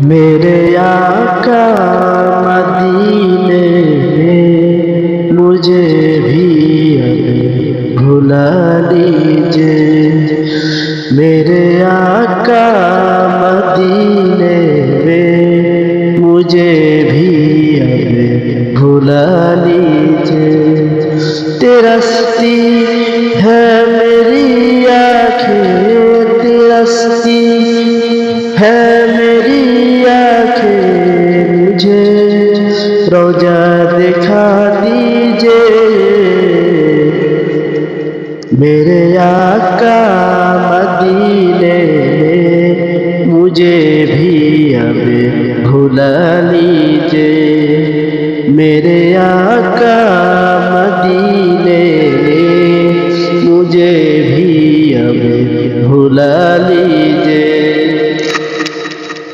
मेरे आका मदीने में मुझे भी अब भुला लीजिए। मेरे आका मदीने में मुझे भी अब भुला लीजिए। तरसती है मेरी आँखें, तरसती है मेरी आँखें, मुझे रोजा दिखा दीजिए। मेरे आका मदीने में मुझे भी अब भुला लीजिए। मेरे आका